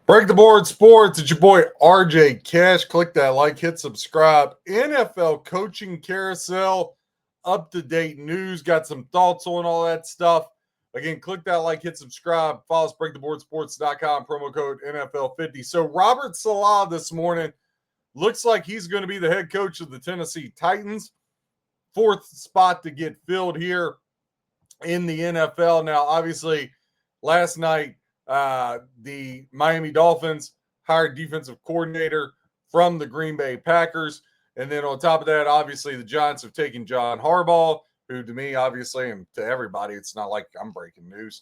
Break the board sports. It's your boy RJ Cash. Click that like, hit subscribe. NFL Coaching Carousel, up to date news. Got some thoughts on all that stuff. Again, click that like, hit subscribe. Follow us, breaktheboardsports.com, promo code NFL50. So, Robert Saleh this morning looks like he's going to be the head coach of the Tennessee Titans. Fourth spot to get filled here in the NFL. Now, obviously, last night, the Miami Dolphins hired defensive coordinator from the Green Bay Packers. And then on top of that, obviously, the Giants have taken John Harbaugh, who to me, obviously, and to everybody, it's not like I'm breaking news,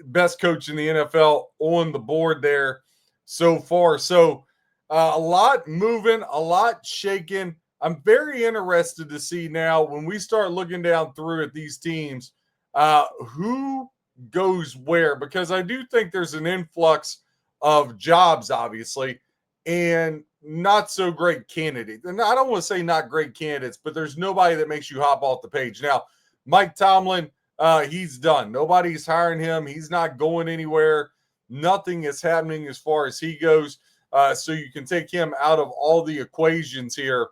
best coach in the NFL on the board there so far. So a lot moving, a lot shaking. I'm very interested to see now when we start looking down through at these teams, who goes where, because I do think there's an influx of jobs, obviously, and not so great candidates. And I don't want to say not great candidates, but there's nobody that makes you hop off the page. Now, Mike Tomlin, he's done. Nobody's hiring him. He's not going anywhere. Nothing is happening as far as he goes. So you can take him out of all the equations here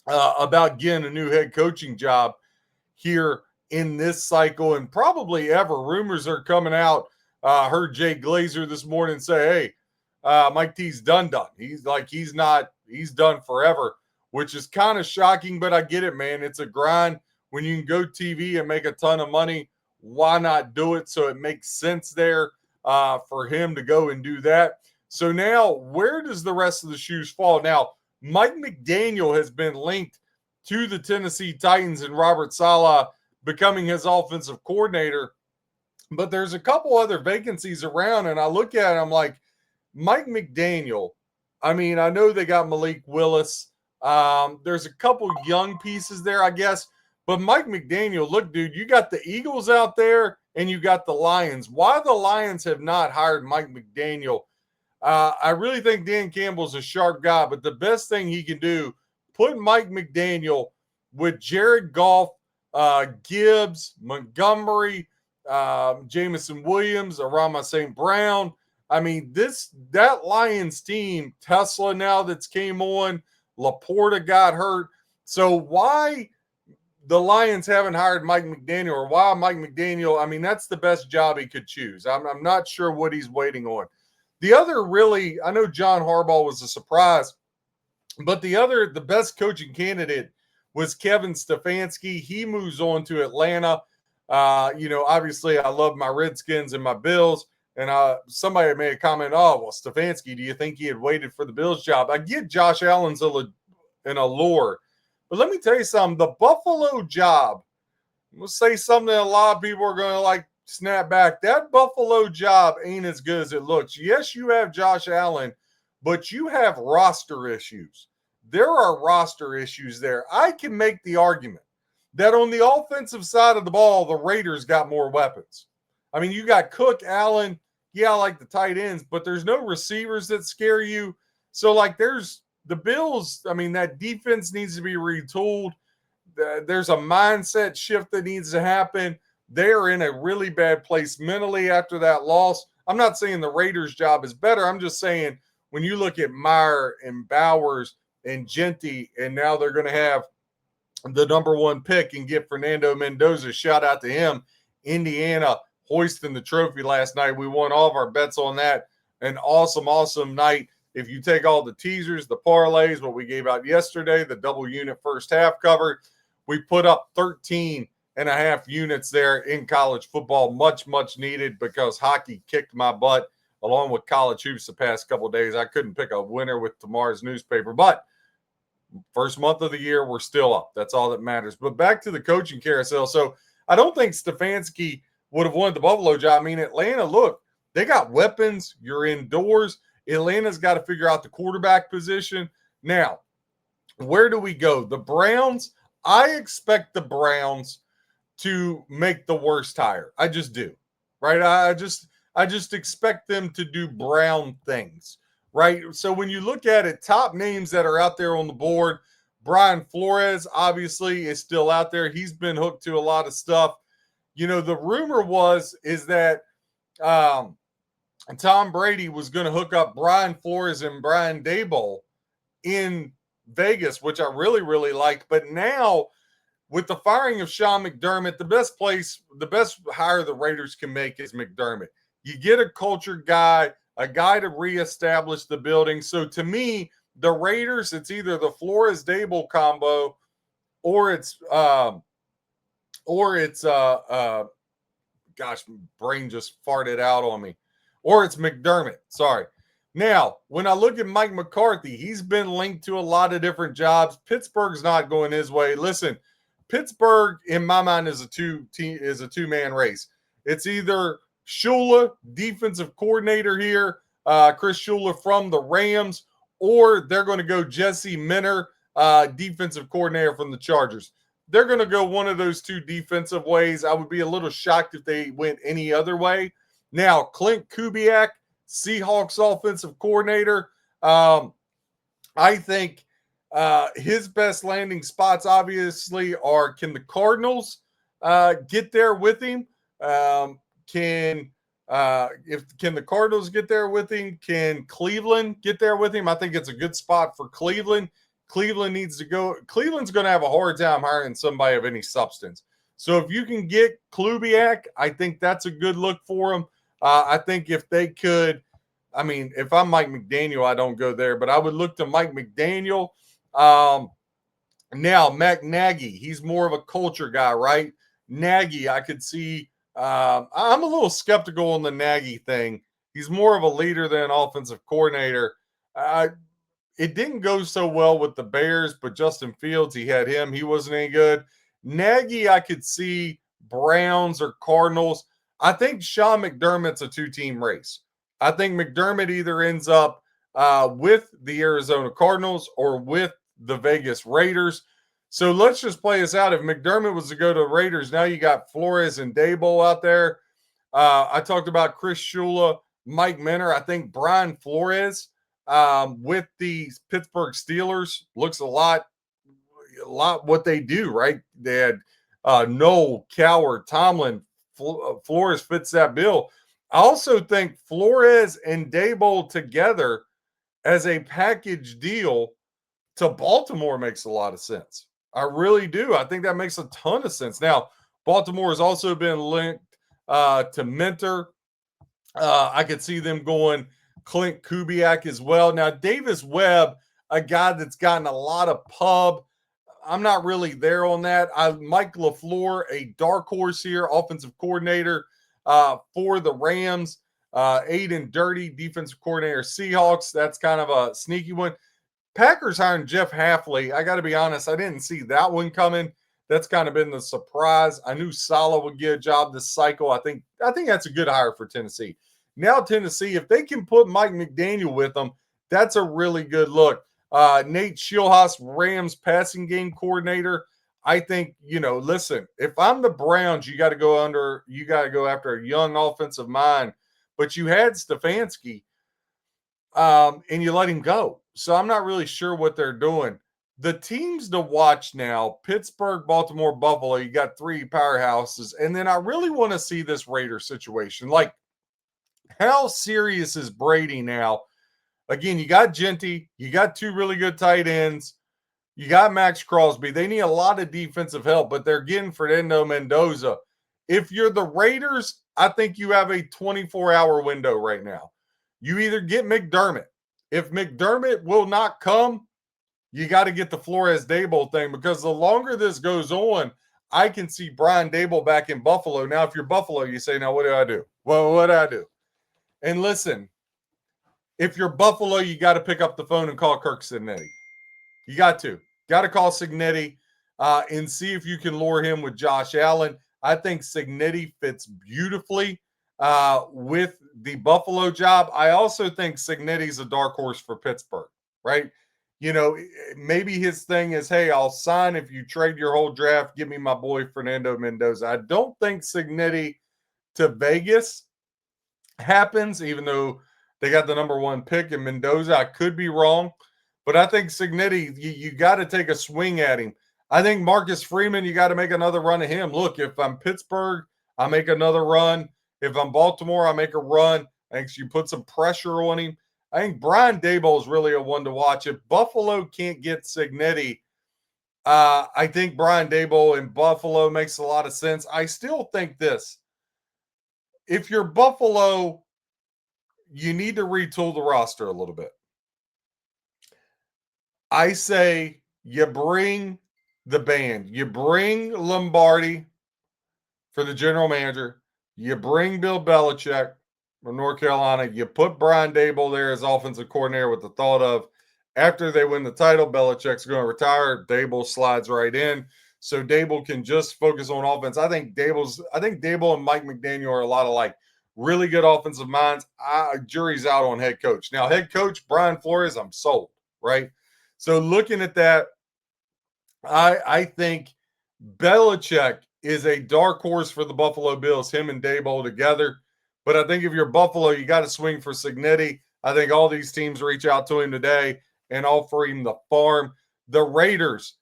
about getting a new head coaching job here in this cycle and probably ever. Rumors are coming out. Heard Jay Glazer this morning say, hey, Mike T's done. He's done forever, which is kind of shocking, but I get it, man. It's a grind. When you can go TV and make a ton of money, why not do it? So it makes sense there for him to go and do that. So now, where does the rest of the shoes fall? Now, Mike McDaniel has been linked to the Tennessee Titans and Robert Saleh becoming his offensive coordinator. But there's a couple other vacancies around, and I look at it, I'm like, Mike McDaniel, I mean, I know they got Malik Willis. There's a couple young pieces there, I guess. But Mike McDaniel, look, dude, you got the Eagles out there and you got the Lions. Why the Lions have not hired Mike McDaniel? I really think Dan Campbell's a sharp guy, but the best thing he can do, put Mike McDaniel with Jared Goff, Gibbs, Montgomery, Jamison Williams, Arama St. Brown. I mean, that Lions team, Tesla now that's came on, Laporta got hurt. So why the Lions haven't hired Mike McDaniel, or why Mike McDaniel? I mean, that's the best job he could choose. I'm not sure what he's waiting on. The other really, I know John Harbaugh was a surprise, but the best coaching candidate was Kevin Stefanski. He moves on to Atlanta. Obviously I love my Redskins and my Bills. And somebody made a comment, oh, well, Stefanski, do you think he had waited for the Bills job? I get Josh Allen's an allure. But let me tell you something. The Buffalo job, we'll say something that a lot of people are going to like snap back. That Buffalo job ain't as good as it looks. Yes, you have Josh Allen, but you have roster issues. There are roster issues there. I can make the argument that on the offensive side of the ball, the Raiders got more weapons. I mean, you got Cook, Allen, yeah, I like the tight ends, but there's no receivers that scare you. So, like, there's the Bills. I mean, that defense needs to be retooled. There's a mindset shift that needs to happen. They're in a really bad place mentally after that loss. I'm not saying the Raiders' job is better. I'm just saying when you look at Meyer and Bowers and Genty, and now they're going to have the number one pick and get Fernando Mendoza. Shout out to him. Indiana hoisting the trophy last night. We won all of our bets on that. An awesome, awesome night. If you take all the teasers, the parlays, what we gave out yesterday, the double unit first half covered, we put up 13.5 units there in college football. Much, much needed because hockey kicked my butt along with college hoops the past couple of days. I couldn't pick a winner with tomorrow's newspaper, but first month of the year, we're still up. That's all that matters. But back to the coaching carousel. So I don't think Stefanski would have wanted the Buffalo job. I mean, Atlanta, look, they got weapons. You're indoors. Atlanta's got to figure out the quarterback position. Now, where do we go? The Browns, I expect the Browns to make the worst hire. I just do, right? I just expect them to do Brown things, right? So when you look at it, top names that are out there on the board, Brian Flores obviously is still out there. He's been hooked to a lot of stuff. You know, the rumor is that Tom Brady was going to hook up Brian Flores and Brian Daboll in Vegas, which I really, really liked. But now, with the firing of Sean McDermott, the best hire the Raiders can make is McDermott. You get a culture guy, a guy to reestablish the building. So to me, the Raiders, it's either the Flores Dable combo or it's gosh, brain just farted out on me. Or it's McDermott. Sorry. Now, when I look at Mike McCarthy, he's been linked to a lot of different jobs. Pittsburgh's not going his way. Listen, Pittsburgh, in my mind, is a two-man race. It's either Shula, defensive coordinator here, Chris Shula from the Rams, or they're going to go Jesse Minter, defensive coordinator from the Chargers. They're going to go one of those two defensive ways. I would be a little shocked if they went any other way. Now, Clint Kubiak, Seahawks offensive coordinator. I think his best landing spots, obviously, are can the Cardinals get there with him? Can the Cardinals get there with him? Can Cleveland get there with him? I think it's a good spot for Cleveland. Cleveland needs to go. Cleveland's going to have a hard time hiring somebody of any substance. So if you can get Kubiak, I think that's a good look for him. I think if they could, I mean, if I'm Mike McDaniel, I don't go there, but I would look to Mike McDaniel. Now, Matt Nagy, he's more of a culture guy, right? Nagy, I could see. I'm a little skeptical on the Nagy thing. He's more of a leader than an offensive coordinator. It didn't go so well with the Bears, but Justin Fields, he had him. He wasn't any good. Nagy, I could see Browns or Cardinals. I think Sean McDermott's a two-team race. I think McDermott either ends up with the Arizona Cardinals or with the Vegas Raiders. So let's just play this out. If McDermott was to go to Raiders, now you got Flores and Daboll out there. I talked about Chris Shula, Mike Minter. I think Brian Flores with the Pittsburgh Steelers looks a lot what they do, right? They had Noel, Coward, Tomlin. Flores fits that bill. I also think Flores and Daboll together as a package deal to Baltimore makes a lot of sense. I really do. I think that makes a ton of sense. Now, Baltimore has also been linked to Minter. I could see them going Clint Kubiak as well. Now, Davis Webb, a guy that's gotten a lot of pub. I'm not really there on that. Mike LaFleur, a dark horse here, offensive coordinator for the Rams. Aiden Dirty, defensive coordinator, Seahawks. That's kind of a sneaky one. Packers hiring Jeff Hafley. I got to be honest, I didn't see that one coming. That's kind of been the surprise. I knew Saleh would get a job this cycle. I think that's a good hire for Tennessee. Now Tennessee, if they can put Mike McDaniel with them, that's a really good look. Nate Schilhaus, Rams passing game coordinator. I think, listen, if I'm the Browns, you got to go after a young offensive mind. But you had Stefanski, and you let him go. So I'm not really sure what they're doing. The teams to watch now, Pittsburgh, Baltimore, Buffalo, you got three powerhouses. And then I really want to see this Raiders situation. Like, how serious is Brady now? Again, you got Genty. You got two really good tight ends. You got Max Crosby. They need a lot of defensive help, but they're getting Fernando Mendoza. If you're the Raiders, I think you have a 24-hour window right now. You either get McDermott. If McDermott will not come, you got to get the Flores Daboll thing, because the longer this goes on, I can see Brian Daboll back in Buffalo. Now, if you're Buffalo, you say, now what do I do? Well, what do I do? And listen, if you're Buffalo, you got to pick up the phone and call Kirk Cignetti. You got to call Cignetti and see if you can lure him with Josh Allen. I think Cignetti fits beautifully with the Buffalo job. I also think Cignetti's a dark horse for Pittsburgh, right? Maybe his thing is, hey, I'll sign if you trade your whole draft. Give me my boy Fernando Mendoza. I don't think Cignetti to Vegas happens, even though they got the number one pick in Mendoza. I could be wrong, but I think Cignetti, you got to take a swing at him. I think Marcus Freeman, you got to make another run at him. Look, if I'm Pittsburgh, I make another run. If I'm Baltimore, I make a run. I think you put some pressure on him. I think Brian Daboll is really a one to watch. If Buffalo can't get Cignetti, I think Brian Daboll in Buffalo makes a lot of sense. I still think this. If you're Buffalo, you need to retool the roster a little bit. I say you bring the band. You bring Lombardi for the general manager. You bring Bill Belichick from North Carolina. You put Brian Daboll there as offensive coordinator with the thought of after they win the title, Belichick's going to retire. Daboll slides right in. So Daboll can just focus on offense. I think Daboll and Mike McDaniel are a lot of like really good offensive minds. Jury's out on head coach. Now, head coach Brian Flores, I'm sold, right? So looking at that, I think Belichick is a dark horse for the Buffalo Bills, him and Daboll together. But I think if you're Buffalo, you got to swing for Cignetti. I think all these teams reach out to him today and offer him the farm. The Raiders,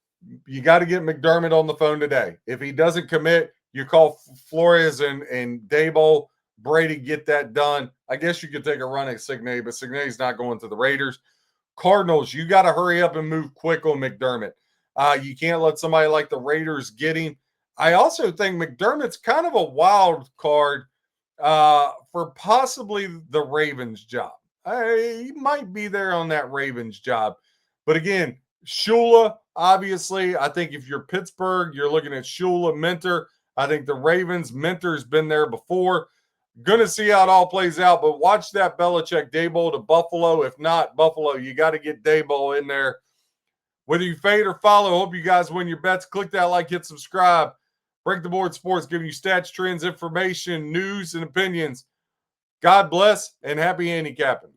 you got to get McDermott on the phone today. If he doesn't commit, you call Flores and Daboll. Brady, get that done. I guess you could take a run at Cignetti, but Cignetti's not going to the Raiders. Cardinals, you got to hurry up and move quick on McDermott. You can't let somebody like the Raiders get him. I also think McDermott's kind of a wild card for possibly the Ravens job. He might be there on that Ravens job. But again, Shula, obviously, I think if you're Pittsburgh, you're looking at Shula, Mentor. I think the Ravens, Mentor's been there before. Going to see how it all plays out, but watch that Belichick Daboll to Buffalo. If not, Buffalo, you got to get Daboll in there. Whether you fade or follow, hope you guys win your bets. Click that like, hit subscribe. Break the Board Sports, giving you stats, trends, information, news, and opinions. God bless and happy handicapping.